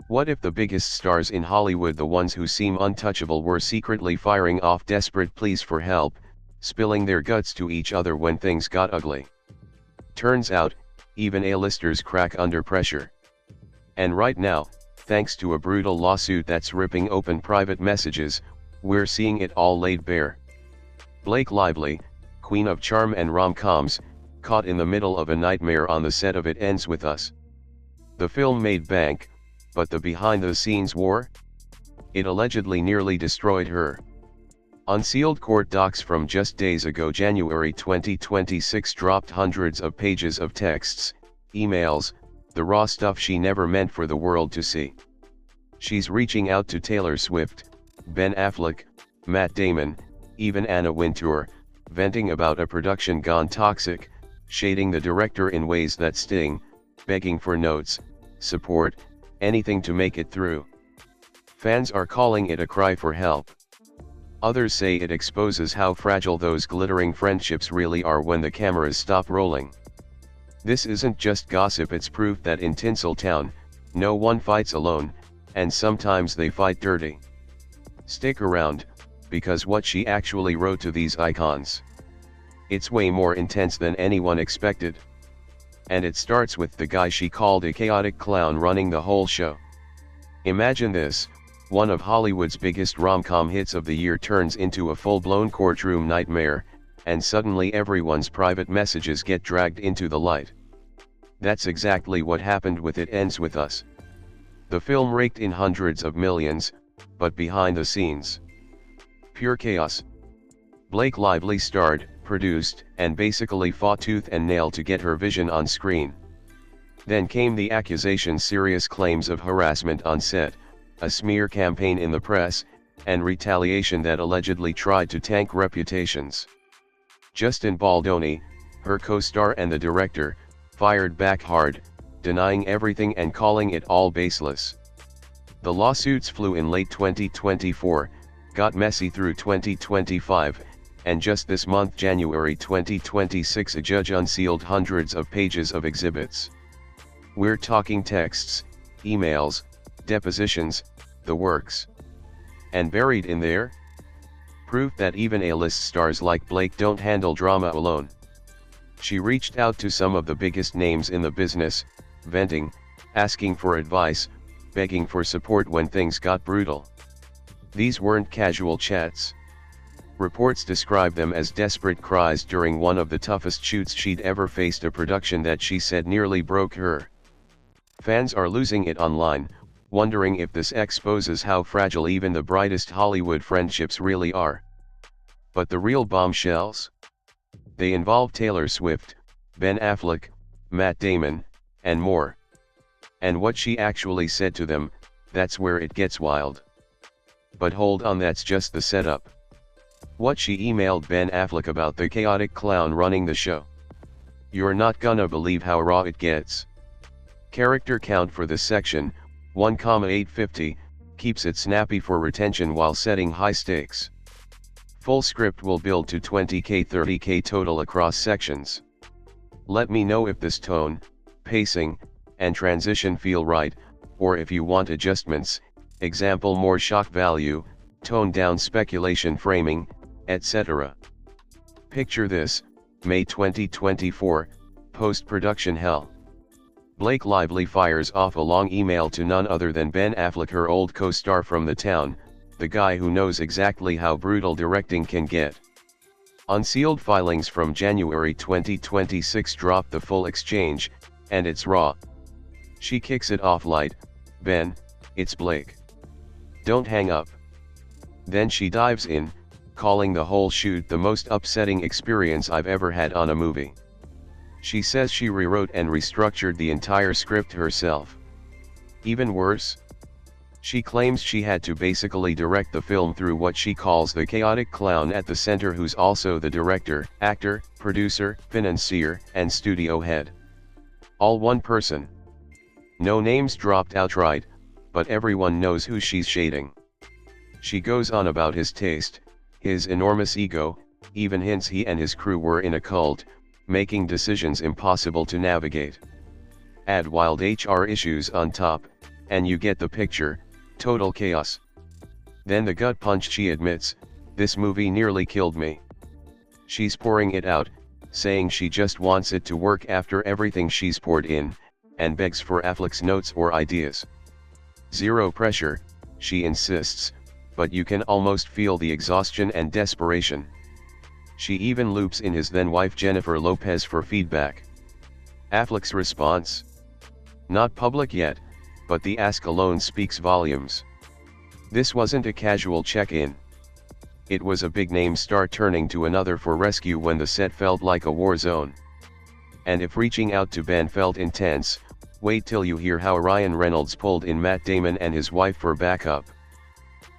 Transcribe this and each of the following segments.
What if the biggest stars in Hollywood, the ones who seem untouchable, were secretly firing off desperate pleas for help, spilling their guts to each other when things got ugly? Turns out, even A-listers crack under pressure. And right now, thanks to a brutal lawsuit that's ripping open private messages, we're seeing it all laid bare. Blake Lively, queen of charm and rom-coms, caught in the middle of a nightmare on the set of It Ends With Us. The film made bank, but the behind-the-scenes war? It allegedly nearly destroyed her. Unsealed court docs from just days ago, January 2026, dropped hundreds of pages of texts, emails, the raw stuff she never meant for the world to see. She's reaching out to Taylor Swift, Ben Affleck, Matt Damon, even Anna Wintour, venting about a production gone toxic, shading the director in ways that sting, begging for notes, support, anything to make it through. Fans are calling it a cry for help. Others say it exposes how fragile those glittering friendships really are when the cameras stop rolling. This isn't just gossip, it's proof that in Tinseltown, no one fights alone, and sometimes they fight dirty. Stick around, because what she actually wrote to these icons, it's way more intense than anyone expected. And it starts with the guy she called a chaotic clown running the whole show. Imagine this, one of Hollywood's biggest rom-com hits of the year turns into a full-blown courtroom nightmare, and suddenly everyone's private messages get dragged into the light. That's exactly what happened with It Ends With Us. The film raked in hundreds of millions, but behind the scenes, pure chaos. Blake Lively starred, produced, and basically fought tooth and nail to get her vision on screen. Then came the accusations, serious claims of harassment on set, a smear campaign in the press, and retaliation that allegedly tried to tank reputations. Justin Baldoni, her co-star and the director, fired back hard, denying everything and calling it all baseless. The lawsuits flew in late 2024, got messy through 2025, and just this month, January 2026, a judge unsealed hundreds of pages of exhibits. We're talking texts, emails, depositions, the works. And buried in there? Proof that even A-list stars like Blake don't handle drama alone. She reached out to some of the biggest names in the business, venting, asking for advice, begging for support when things got brutal. These weren't casual chats. Reports describe them as desperate cries during one of the toughest shoots she'd ever faced, a production that she said nearly broke her. Fans are losing it online, wondering if this exposes how fragile even the brightest Hollywood friendships really are. But the real bombshells? They involve Taylor Swift, Ben Affleck, Matt Damon, and more. And what she actually said to them, that's where it gets wild. But hold on, that's just the setup. What she emailed Ben Affleck about the chaotic clown running the show. You're not gonna believe how raw it gets. Character count for this section, 1,850, keeps it snappy for retention while setting high stakes. Full script will build to 20k 30k total across sections. Let me know if this tone, pacing, and transition feel right, or if you want adjustments, example more shock value, tone down speculation framing, etc. Picture this, May 2024, post-production hell. Blake Lively fires off a long email to none other than Ben Affleck, her old co-star from The Town, the guy who knows exactly how brutal directing can get. Unsealed filings from January 2026 drop the full exchange, and it's raw. She kicks it off light, "Ben, it's Blake. Don't hang up." Then she dives in, calling the whole shoot the most upsetting experience I've ever had on a movie. She says she rewrote and restructured the entire script herself. Even worse, she claims she had to basically direct the film through what she calls the chaotic clown at the center, who's also the director, actor, producer, financier, and studio head. All one person. No names dropped outright, but everyone knows who she's shading. She goes on about his taste, his enormous ego, even hints he and his crew were in a cult, making decisions impossible to navigate. Add wild HR issues on top, And you get the picture, total chaos. Then the gut punch, she admits, "This movie nearly killed me." She's pouring it out, saying she just wants it to work after everything she's poured in, and begs for Affleck's notes or ideas. Zero pressure, she insists, but you can almost feel the exhaustion and desperation. She even loops in his then-wife Jennifer Lopez for feedback. Affleck's response? Not public yet, but the ask alone speaks volumes. This wasn't a casual check-in. It was a big-name star turning to another for rescue when the set felt like a war zone. And if reaching out to Ben felt intense, wait till you hear how Ryan Reynolds pulled in Matt Damon and his wife for backup.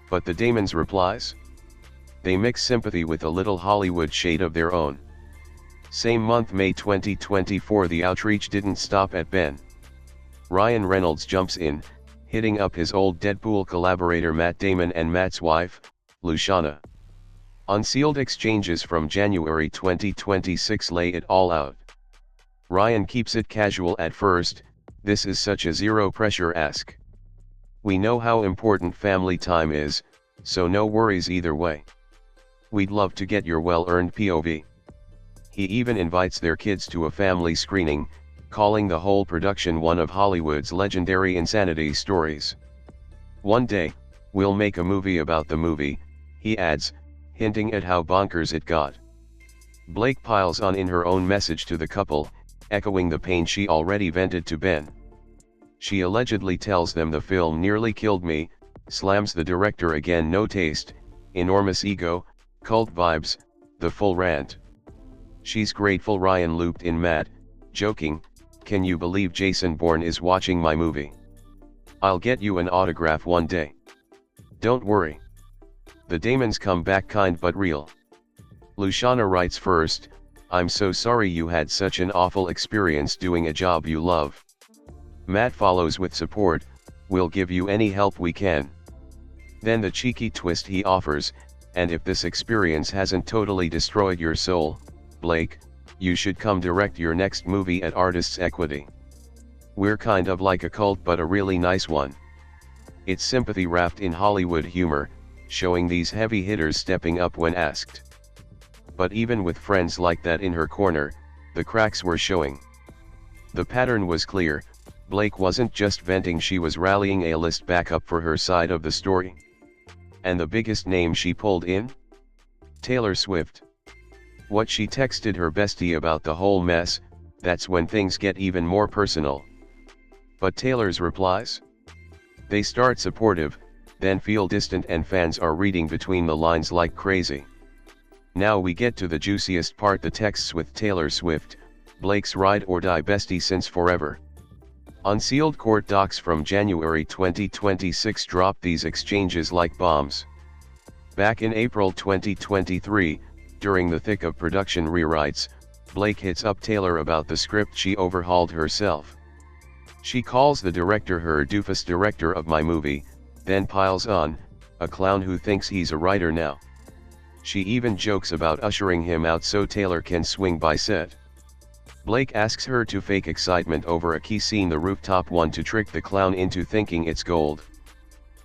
But the Damons' replies? They mix sympathy with a little Hollywood shade of their own. Same month, May 2024, the outreach didn't stop at Ben. Ryan Reynolds jumps in, hitting up his old Deadpool collaborator Matt Damon and Matt's wife, Luciana. Unsealed exchanges from January 2026 lay it all out. Ryan keeps it casual at first, "This is such a zero-pressure ask. We know how important family time is, so no worries either way. We'd love to get your well-earned POV." He even invites their kids to a family screening, calling the whole production one of Hollywood's legendary insanity stories. "One day, we'll make a movie about the movie," he adds, hinting at how bonkers it got. Blake piles on in her own message to the couple, echoing the pain she already vented to Ben. She allegedly tells them the film nearly killed me, slams the director again, no taste, enormous ego, cult vibes, the full rant. She's grateful Ryan looped in Matt, joking, "Can you believe Jason Bourne is watching my movie? I'll get you an autograph one day. Don't worry." The Damons come back kind but real. Luciana writes first, "I'm so sorry you had such an awful experience doing a job you love." Matt follows with support, "We'll give you any help we can." Then the cheeky twist he offers, "And if this experience hasn't totally destroyed your soul, Blake, you should come direct your next movie at Artists Equity. We're kind of like a cult but a really nice one." It's sympathy wrapped in Hollywood humor, showing these heavy hitters stepping up when asked. But even with friends like that in her corner, the cracks were showing. The pattern was clear, Blake wasn't just venting, she was rallying a list backup for her side of the story. And the biggest name she pulled in? Taylor Swift. What she texted her bestie about the whole mess, that's when things get even more personal. But Taylor's replies? They start supportive, then feel distant, and fans are reading between the lines like crazy. Now we get to the juiciest part, the texts with Taylor Swift, Blake's ride or die bestie since forever. Unsealed court docs from January 2026 drop these exchanges like bombs. Back in April 2023, during the thick of production rewrites, Blake hits up Taylor about the script she overhauled herself. She calls the director her doofus director of my movie, then piles on, "A clown who thinks he's a writer now." She even jokes about ushering him out so Taylor can swing by set. Blake asks her to fake excitement over a key scene, the rooftop one, to trick the clown into thinking it's gold.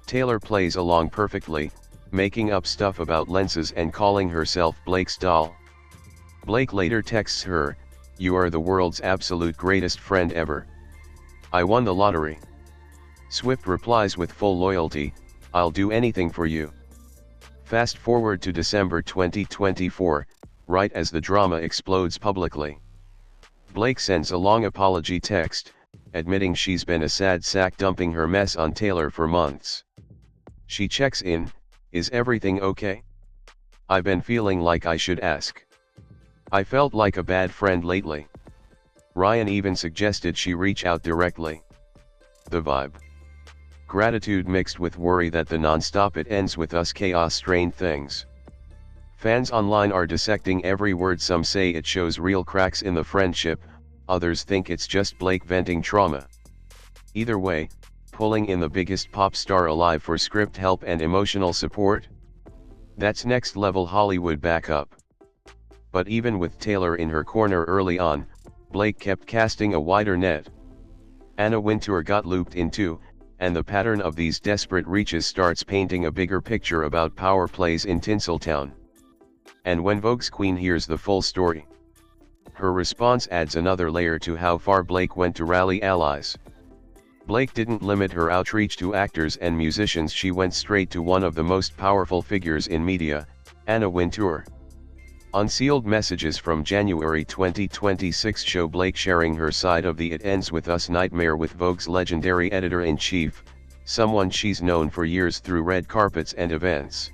Taylor plays along perfectly, making up stuff about lenses and calling herself Blake's doll. Blake later texts her, "You are the world's absolute greatest friend ever. I won the lottery." Swift replies with full loyalty, "I'll do anything for you." Fast forward to December 2024, right as the drama explodes publicly. Blake sends a long apology text, admitting she's been a sad sack, dumping her mess on Taylor for months. She checks in, "Is everything okay? I've been feeling like I should ask. I felt like a bad friend lately." Ryan even suggested she reach out directly. The vibe. Gratitude mixed with worry that the non-stop "it ends with us" chaos strained things. Fans online are dissecting every word. Some say it shows real cracks in the friendship, others think it's just Blake venting trauma. Either way, pulling in the biggest pop star alive for script help and emotional support? That's next level Hollywood backup. But even with Taylor in her corner early on, Blake kept casting a wider net. Anna Wintour got looped in too, and the pattern of these desperate reaches starts painting a bigger picture about power plays in Tinseltown. And when Vogue's Queen hears the full story, her response adds another layer to how far Blake went to rally allies. Blake didn't limit her outreach to actors and musicians, she went straight to one of the most powerful figures in media, Anna Wintour. Unsealed messages from January 2026 show Blake sharing her side of the "It Ends With Us" nightmare with Vogue's legendary editor-in-chief, someone she's known for years through red carpets and events.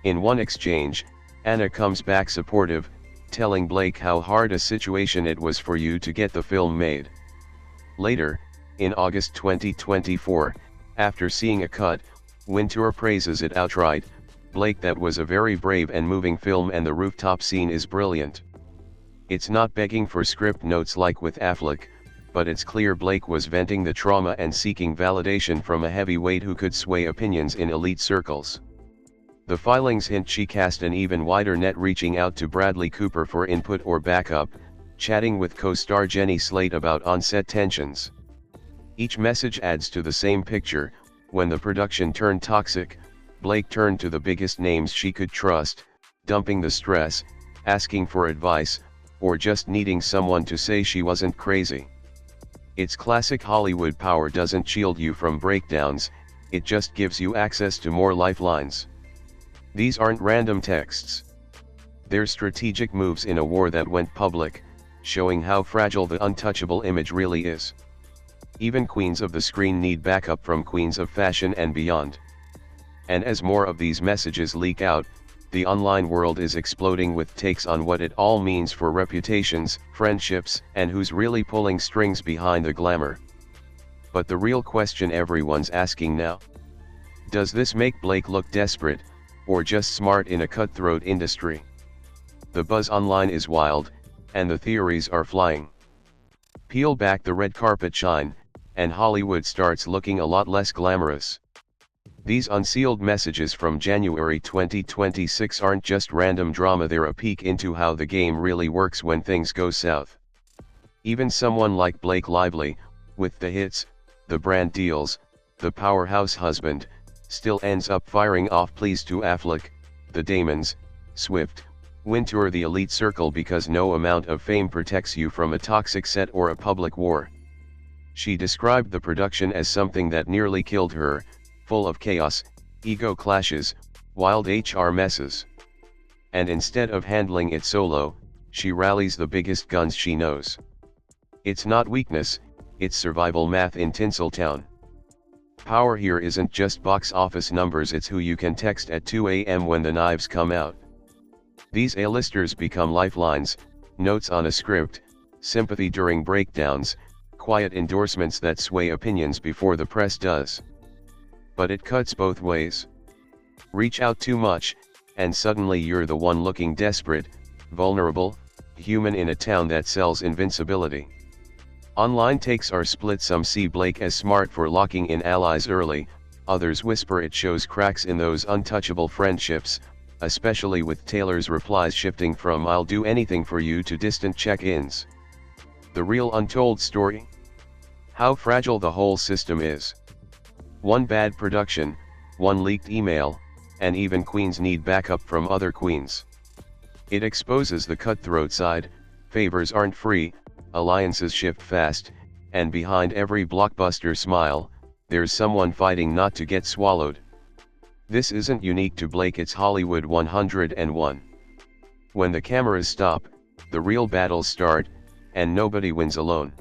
In one exchange, Anna comes back supportive, telling Blake how hard a situation it was for you to get the film made. Later, in August 2024, after seeing a cut, Wintour praises it outright. "Blake, that was a very brave and moving film, and the rooftop scene is brilliant. It's not begging for script notes like with Affleck, but it's clear Blake was venting the trauma and seeking validation from a heavyweight who could sway opinions in elite circles." The filings hint she cast an even wider net, reaching out to Bradley Cooper for input or backup, chatting with co-star Jenny Slate about on-set tensions. Each message adds to the same picture. When the production turned toxic, Blake turned to the biggest names she could trust, dumping the stress, asking for advice, or just needing someone to say she wasn't crazy. It's classic Hollywood power: doesn't shield you from breakdowns, it just gives you access to more lifelines. These aren't random texts. They're strategic moves in a war that went public, showing how fragile the untouchable image really is. Even queens of the screen need backup from queens of fashion and beyond. And as more of these messages leak out, the online world is exploding with takes on what it all means for reputations, friendships, and who's really pulling strings behind the glamour. But the real question everyone's asking now: does this make Blake look desperate, or just smart in a cutthroat industry? The buzz online is wild, and the theories are flying. Peel back the red carpet shine, and Hollywood starts looking a lot less glamorous. These unsealed messages from January 2026 aren't just random drama, they're a peek into how the game really works when things go south. Even someone like Blake Lively, with the hits, the brand deals, the powerhouse husband, still ends up firing off pleas to Affleck, the Damons, Swift, Wintour, the elite circle, because no amount of fame protects you from a toxic set or a public war. She described the production as something that nearly killed her, full of chaos, ego clashes, wild HR messes. And instead of handling it solo, she rallies the biggest guns she knows. It's not weakness, it's survival math in Tinseltown. Power here isn't just box office numbers, it's who you can text at 2 a.m. when the knives come out. These A-listers become lifelines, notes on a script, sympathy during breakdowns, quiet endorsements that sway opinions before the press does. But it cuts both ways. Reach out too much, and suddenly you're the one looking desperate, vulnerable, human in a town that sells invincibility. Online takes are split. Some see Blake as smart for locking in allies early, others whisper it shows cracks in those untouchable friendships, especially with Taylor's replies shifting from "I'll do anything for you" to distant check-ins. The real untold story? How fragile the whole system is. One bad production, one leaked email, and even queens need backup from other queens. It exposes the cutthroat side. Favors aren't free, alliances shift fast, and behind every blockbuster smile, there's someone fighting not to get swallowed. This isn't unique to Blake, it's Hollywood 101. When the cameras stop, the real battles start, and nobody wins alone.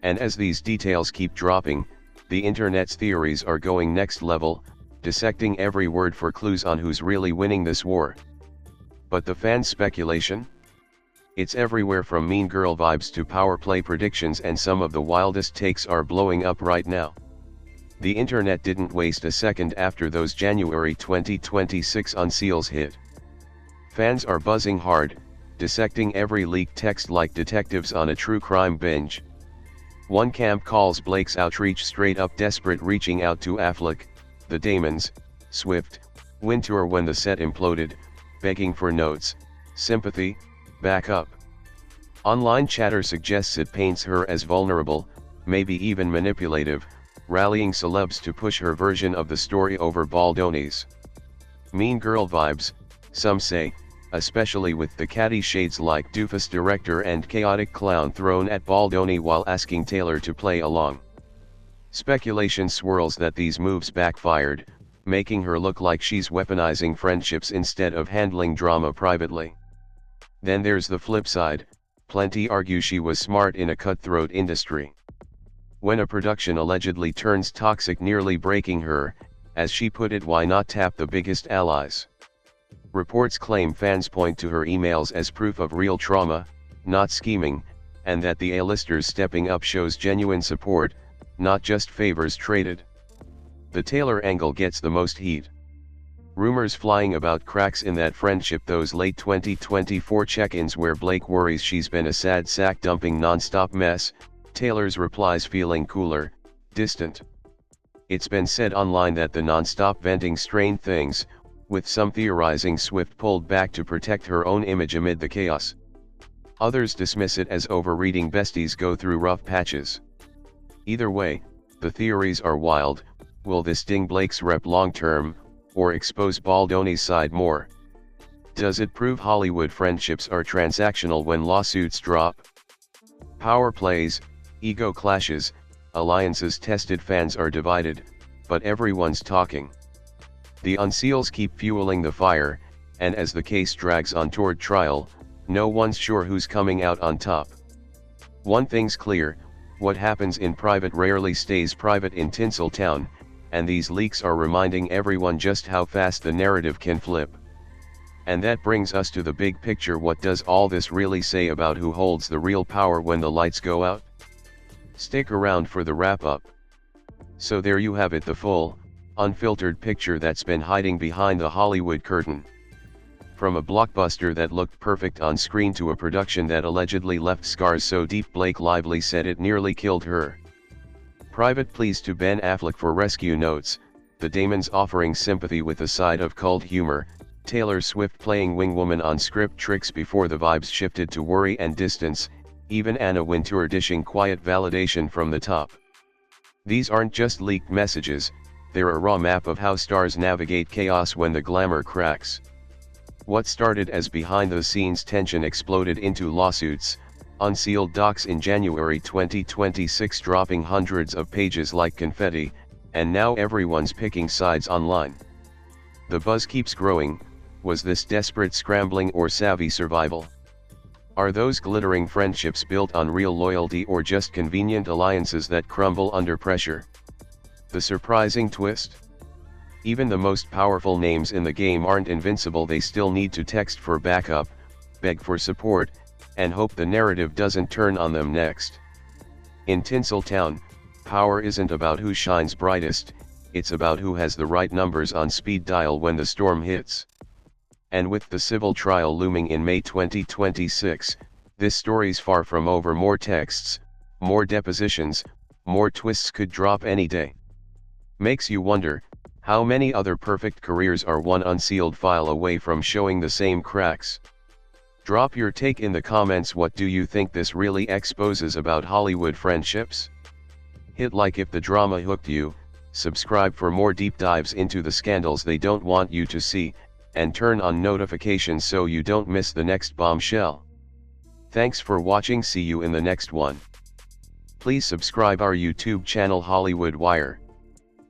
And as these details keep dropping, the internet's theories are going next level, dissecting every word for clues on who's really winning this war. But the fans' speculation? It's everywhere, from Mean Girl vibes to power play predictions, and some of the wildest takes are blowing up right now. The internet didn't waste a second after those January 2026 unseals hit. Fans are buzzing hard, dissecting every leaked text like detectives on a true crime binge. One camp calls Blake's outreach straight up desperate, reaching out to Affleck, the Damons, Swift, Wintour when the set imploded, begging for notes, sympathy, backup. Online chatter suggests it paints her as vulnerable, maybe even manipulative, rallying celebs to push her version of the story over Baldoni's. Mean girl vibes, some say, especially with the catty shades like doofus director and chaotic clown thrown at Baldoni while asking Taylor to play along. Speculation swirls that these moves backfired, making her look like she's weaponizing friendships instead of handling drama privately. Then there's the flip side, plenty argue she was smart in a cutthroat industry. When a production allegedly turns toxic, nearly breaking her, as she put it, why not tap the biggest allies? Reports claim fans point to her emails as proof of real trauma, not scheming, and that the A-listers stepping up shows genuine support, not just favors traded. The Taylor angle gets the most heat. Rumors flying about cracks in that friendship, those late 2024 check-ins where Blake worries she's been a sad sack dumping non-stop mess, Taylor's replies feeling cooler, distant. It's been said online that the non-stop venting strained things, with some theorizing Swift pulled back to protect her own image amid the chaos. Others dismiss it as overreading besties go through rough patches. Either way, the theories are wild. Will this ding Blake's rep long-term, or expose Baldoni's side more? Does it prove Hollywood friendships are transactional when lawsuits drop? Power plays, ego clashes, alliances tested, fans are divided, but everyone's talking. The unseals keep fueling the fire, and as the case drags on toward trial, no one's sure who's coming out on top. One thing's clear, what happens in private rarely stays private in Tinseltown, and these leaks are reminding everyone just how fast the narrative can flip. And that brings us to the big picture. What does all this really say about who holds the real power when the lights go out? Stick around for the wrap-up. So there you have it, the full, unfiltered picture that's been hiding behind the Hollywood curtain. From a blockbuster that looked perfect on screen to a production that allegedly left scars so deep Blake Lively said it nearly killed her. Private pleas to Ben Affleck for rescue notes, the Damons offering sympathy with a side of cult humor, Taylor Swift playing wingwoman on script tricks before the vibes shifted to worry and distance, even Anna Wintour dishing quiet validation from the top. These aren't just leaked messages, they're a raw map of how stars navigate chaos when the glamour cracks. What started as behind-the-scenes tension exploded into lawsuits, unsealed docs in January 2026 dropping hundreds of pages like confetti, and now everyone's picking sides online. The buzz keeps growing. Was this desperate scrambling or savvy survival? Are those glittering friendships built on real loyalty or just convenient alliances that crumble under pressure? The surprising twist? Even the most powerful names in the game aren't invincible. They still need to text for backup, beg for support, and hope the narrative doesn't turn on them next. In Tinseltown, power isn't about who shines brightest, it's about who has the right numbers on speed dial when the storm hits. And with the civil trial looming in May 2026, this story's far from over. More texts, more depositions, more twists could drop any day. Makes you wonder, how many other perfect careers are one unsealed file away from showing the same cracks? Drop your take in the comments. What do you think this really exposes about Hollywood friendships? Hit like if the drama hooked you, subscribe for more deep dives into the scandals they don't want you to see, and turn on notifications so you don't miss the next bombshell. Thanks for watching. See you in the next one. Please subscribe our YouTube channel Hollywood Wire.